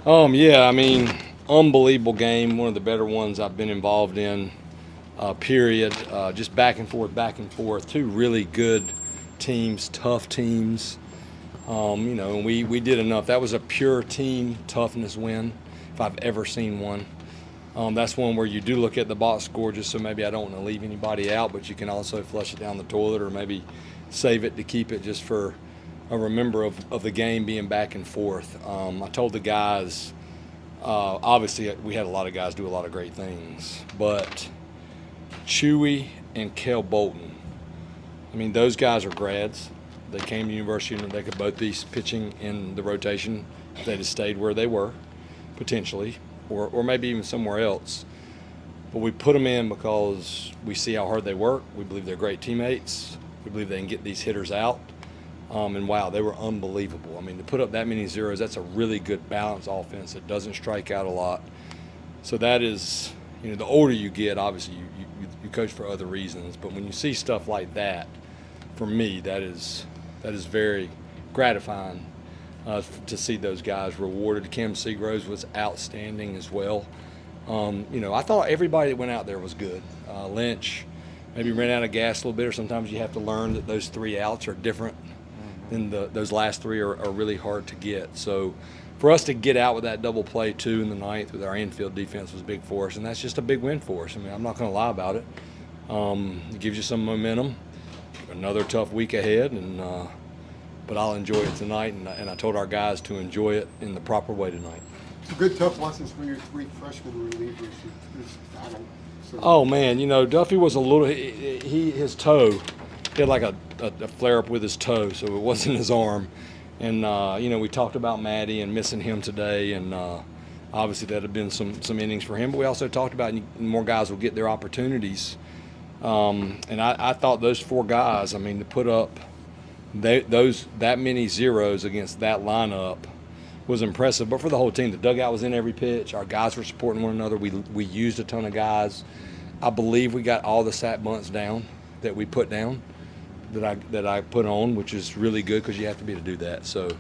Yeah, I mean, unbelievable game. One of the better ones I've been involved in. Period. Just back and forth, back and forth. Two really good teams, tough teams. And we did enough. That was a pure team toughness win, if I've ever seen one. That's one where you do look at the box score, just so maybe I don't want to leave anybody out, but you can also flush it down the toilet or maybe save it to keep it just for a remember of the game being back and forth. I told the guys, obviously we had a lot of guys do a lot of great things, but Chewy and Kel Bolton, I mean, those guys are grads. They came to university and they could both be pitching in the rotation if they'd have stayed where they were, potentially, or maybe even somewhere else. But we put them in because we see how hard they work. We believe they're great teammates. We believe they can get these hitters out. And wow, they were unbelievable. I mean, to put up that many zeros, that's a really good balanced offense that doesn't strike out a lot. So that is, the older you get, obviously you coach for other reasons. But when you see stuff like that, for me, that is very gratifying to see those guys rewarded. Camron Seagraves was outstanding as well. I thought everybody that went out there was good. Lynch maybe ran out of gas a little bit, or sometimes you have to learn that those 3 outs are different than those last 3 are really hard to get. So for us to get out with that double play too in the ninth with our infield defense was big for us, and that's just a big win for us. I mean, I'm not going to lie about it. It gives you some momentum. Another tough week ahead, but I'll enjoy it tonight, and I told our guys to enjoy it in the proper way tonight. Some good tough lessons from your 3 freshman relievers. Oh man, Duffy was a little. His toe, he had like a flare up with his toe, so it wasn't his arm. And we talked about Maddie and missing him today, and obviously that had been some innings for him. But we also talked about more guys will get their opportunities. And I thought those 4 guys, I mean, to put up that many zeros against that lineup was impressive. But for the whole team, the dugout was in every pitch. Our guys were supporting one another. We used a ton of guys. I believe we got all the sat bunts down that we put down, that I put on, which is really good because you have to be to do that. So,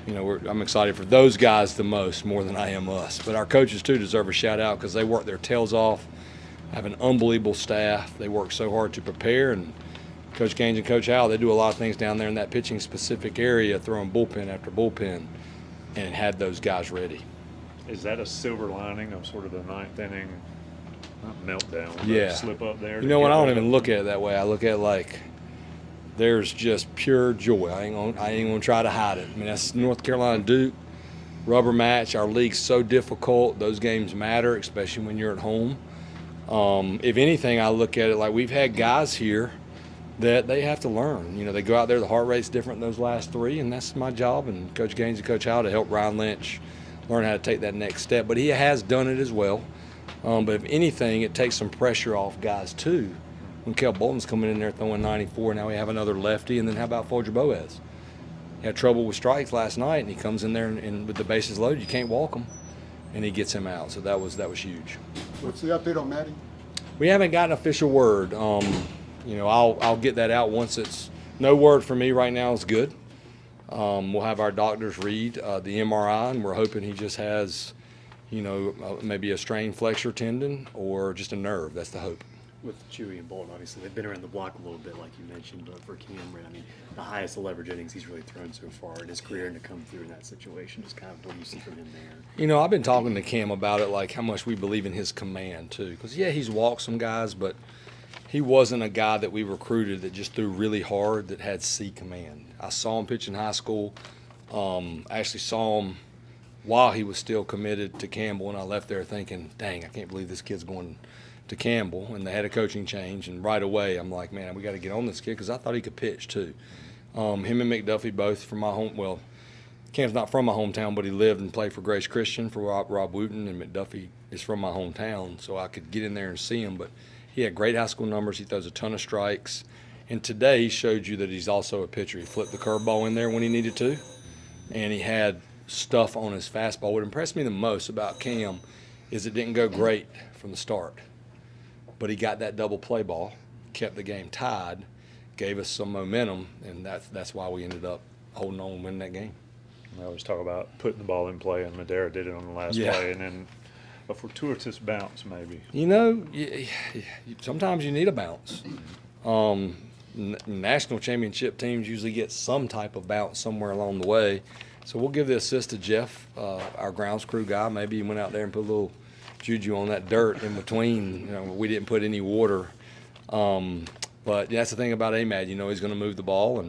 I'm excited for those guys the most, more than I am us. But our coaches too deserve a shout out because they work their tails off. Have an unbelievable staff. They work so hard to prepare, and Coach Gaines and Coach Howell, they do a lot of things down there in that pitching specific area, throwing bullpen after bullpen, and had those guys ready. Is that a silver lining of sort of the ninth inning, not meltdown, but yeah. slip up there? I don't even look at it that way. I look at it like there's just pure joy. I ain't gonna try to hide it. I mean, that's North Carolina Duke, rubber match. Our league's so difficult. Those games matter, especially when you're at home. If anything, I look at it like we've had guys here that they have to learn. They go out there, the heart rate's different than those last 3, and that's my job and Coach Gaines and Coach Howell to help Ryan Lynch learn how to take that next step. But he has done it as well. But if anything, it takes some pressure off guys too. When Kel Bolton's coming in there throwing 94, now we have another lefty, and then how about Folger Boaz? He had trouble with strikes last night, and he comes in there and with the bases loaded, you can't walk him, and he gets him out. So that was huge. What's the update on Maddie? We haven't gotten official word. I'll get that out once it's no word for me right now is good. We'll have our doctors read the MRI, and we're hoping he just has, maybe a strained flexor tendon or just a nerve. That's the hope. With Chewy and Bolton, obviously, they've been around the block a little bit, like you mentioned, but for Camron, I mean, the highest leverage innings he's really thrown so far in his career, and to come through in that situation, just kind of what do you see from him there? I've been talking to Cam about it, like how much we believe in his command, too. Because, yeah, he's walked some guys, but he wasn't a guy that we recruited that just threw really hard that had C command. I saw him pitch in high school. Actually saw him while he was still committed to Campbell, and I left there thinking, dang, I can't believe this kid's going to Campbell, and they had a coaching change, and right away I'm like, man, we got to get on this kid because I thought he could pitch too. Him and McDuffie both from my home. Well, Cam's not from my hometown, but he lived and played for Grace Christian for Rob Wooten, and McDuffie is from my hometown, so I could get in there and see him. But he had great high school numbers. He throws a ton of strikes, and today he showed you that he's also a pitcher. He flipped the curveball in there when he needed to, and he had stuff on his fastball. What impressed me the most about Cam is it didn't go great from the start. But he got that double play ball, kept the game tied, gave us some momentum, and that's why we ended up holding on and winning that game. We always talk about putting the ball in play, and Madera did it on the last Yeah. play, and then a fortuitous bounce maybe. You know, sometimes you need a bounce. National championship teams usually get some type of bounce somewhere along the way. So we'll give the assist to Jeff, our grounds crew guy. Maybe he went out there and put a little juju on that dirt in between. You know, we didn't put any water. But that's the thing about Ahmad. You know, he's going to move the ball,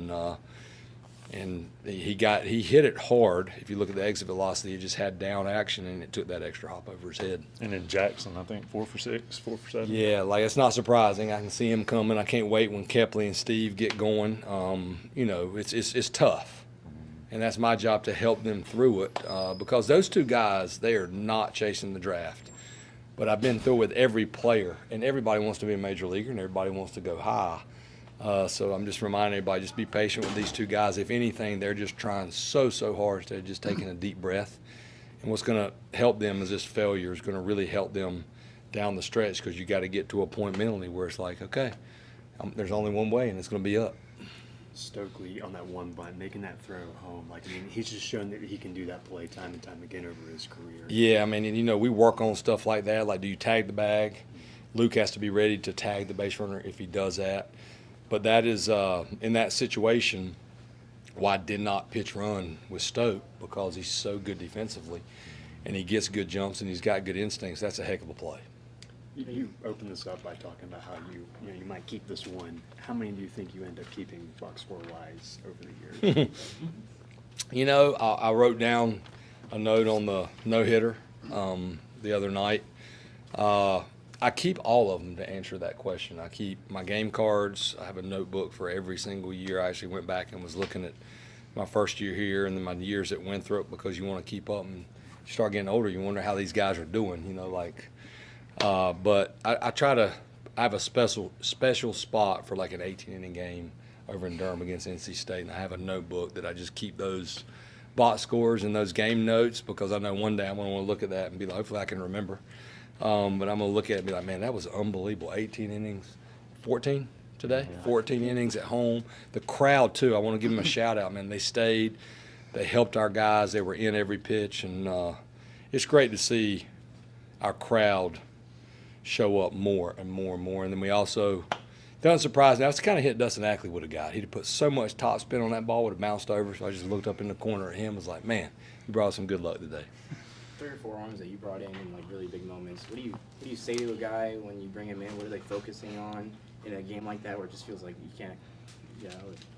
and he hit it hard. If you look at the exit velocity, it just had down action, and it took that extra hop over his head. And then Jackson, I think 4 for 6, 4 for 7. Yeah, like it's not surprising. I can see him coming. I can't wait when Kepley and Steve get going. You know, it's tough, and that's my job to help them through it because those two guys, they are not chasing the draft. But I've been through with every player, and everybody wants to be a major leaguer, and everybody wants to go high. So I'm just reminding everybody, just be patient with these two guys. If anything, they're just trying so hard instead of just taking a deep breath. And what's going to help them is this failure is going to really help them down the stretch because you got to get to a point mentally where it's like, okay, there's only one way, and it's going to be up. Stokely on that one bunt, making that throw home. Like, I mean, he's just shown that he can do that play time and time again over his career. Yeah, I mean, and, you know, we work on stuff like that. Like, do you tag the bag? Luke has to be ready to tag the base runner if he does that. But that is, in that situation, why I did not pitch run with Stoke, because he's so good defensively, and he gets good jumps, and he's got good instincts. That's a heck of a play. You opened this up by talking about how you might keep this one. How many do you think you end up keeping box score wise over the years? You know, I wrote down a note on the no-hitter the other night. I keep all of them to answer that question. I keep my game cards. I have a notebook for every single year. I actually went back and was looking at my first year here and then my years at Winthrop because you want to keep up. And you start getting older, you wonder how these guys are doing, you know, like. But I try to – I have a special spot for like an 18-inning game over in Durham against NC State, and I have a notebook that I just keep those box scores and those game notes because I know one day I'm going to want to look at that and be like, hopefully I can remember. But I'm going to look at it and be like, man, that was unbelievable. 18 innings, 14 today, 14 innings at home. The crowd, too, I want to give them a shout-out, man. They stayed. They helped our guys. They were in every pitch. And it's great to see our crowd show up more and more and more. And then we also – doesn't surprise me. That's the kind of hit Dustin Ackley would have got. He'd have put so much top spin on that ball, would have bounced over. So I just looked up in the corner at him and was like, man, you brought us some good luck today. 3 or 4 arms that you brought in like really big moments. What do you say to a guy when you bring him in? What are they focusing on in a game like that where it just feels like you can't?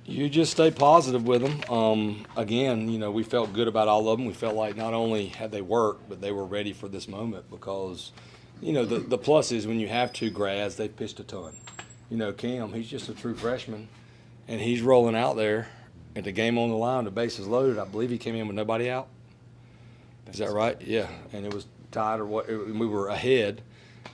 You just stay positive with them. Again, you know, we felt good about all of them. We felt like not only had they worked, but they were ready for this moment because, you know, the plus is when you have 2 grads, they've pitched a ton. You know, Cam, he's just a true freshman, and he's rolling out there at the game on the line, the bases loaded. I believe he came in with nobody out. Is that right? Yeah, and it was tied or what? We were ahead,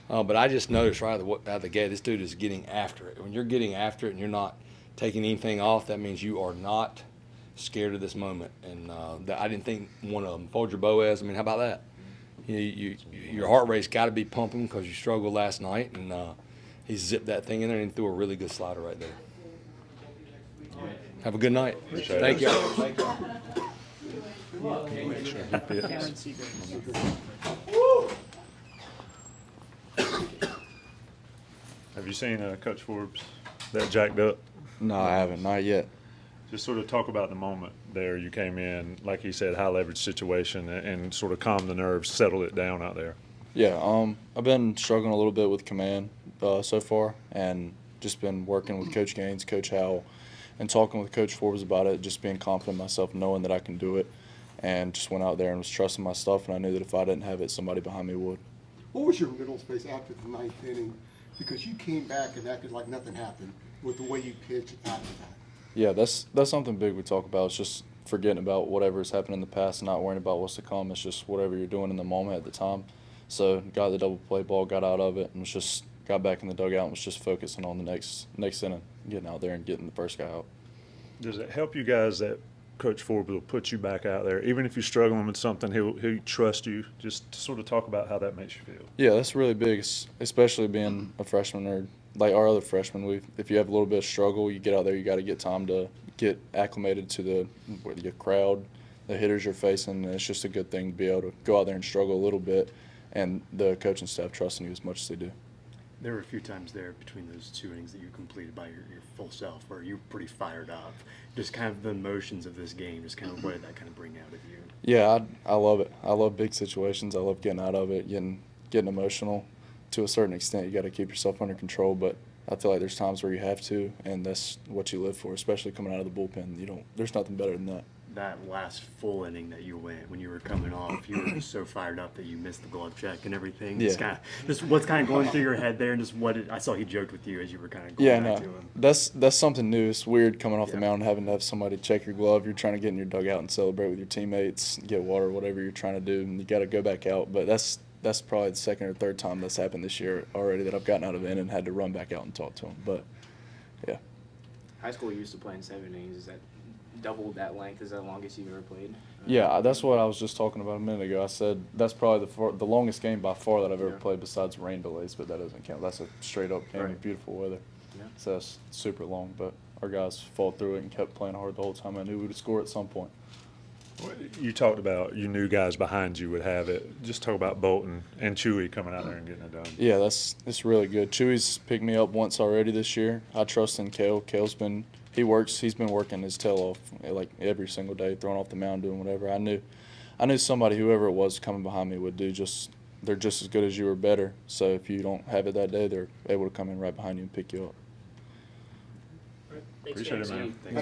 but I just noticed right out of the gate, this dude is getting after it. When you're getting after it and you're not taking anything off, that means you are not scared of this moment. And I didn't think one of them. Folger Boaz, I mean, how about that? Your heart rate's got to be pumping because you struggled last night, and he zipped that thing in there and threw a really good slider right there. Have a good night. Thank you. Thank you. Make sure he pits. Camron Seagraves. Have you seen Coach Forbes that jacked up? No, I haven't. Not yet. Just sort of talk about the moment there. You came in, like he said, high leverage situation, and sort of calmed the nerves, settled it down out there. Yeah, I've been struggling a little bit with command so far, and just been working with Coach Gaines, Coach Howell, and talking with Coach Forbes about it, just being confident in myself, knowing that I can do it, and just went out there and was trusting my stuff, and I knew that if I didn't have it, somebody behind me would. What was your middle space after the 9th inning? Because you came back and acted like nothing happened with the way you pitched after that. Yeah, that's something big we talk about. It's just forgetting about whatever's happened in the past and not worrying about what's to come. It's just whatever you're doing in the moment at the time. So got the double play ball, got out of it, and was just got back in the dugout and was just focusing on the next inning, getting out there and getting the first guy out. Does it help you guys that Coach Forbes will put you back out there, even if you're struggling with something? He'll trust you. Just to sort of talk about how that makes you feel. Yeah, that's really big, especially being a freshman or like our other freshmen. If you have a little bit of struggle, you get out there. You got to get time to get acclimated to the crowd, the hitters you're facing, and it's just a good thing to be able to go out there and struggle a little bit, and the coaching staff trusting you as much as they do. There were a few times there between those 2 innings that you completed by your full self where you were pretty fired up. Just kind of the emotions of this game, just kind of what did that kind of bring out of you? Yeah, I love it. I love big situations. I love getting out of it, getting emotional. To a certain extent, you got to keep yourself under control, but I feel like there's times where you have to, and that's what you live for, especially coming out of the bullpen. There's nothing better than that. That last full inning that you went when you were coming off, you were just so fired up that you missed the glove check and everything. Yeah. Just what's kind of going through your head there, and just I saw he joked with you as you were kind of going back to him. That's something new. It's weird coming off the mound, having to have somebody check your glove. You're trying to get in your dugout and celebrate with your teammates, get water, whatever you're trying to do, and you got to go back out. But that's probably the second or third time that's happened this year already that I've gotten out of it and had to run back out and talk to him. But yeah. High school, you used to play in 7 innings. Is that double that length? Is that the longest you've ever played? Yeah, that's what I was just talking about a minute ago. I said that's probably the longest game by far that I've ever played besides rain delays, but that doesn't count. That's a straight up game of beautiful weather. Yeah. So that's super long, but our guys fought through it and kept playing hard the whole time. I knew we would score at some point. You talked about you knew guys behind you would have it. Just talk about Bolton and Chewy coming out there and getting it done. Yeah, it's really good. Chewy's picked me up once already this year. I trust in Kale. Kale's been he's been working his tail off like every single day, throwing off the mound, doing whatever. I knew somebody, whoever it was coming behind me, would do they're just as good as you or better. So if you don't have it that day, they're able to come in right behind you and pick you up. Thanks, Appreciate it, James. man.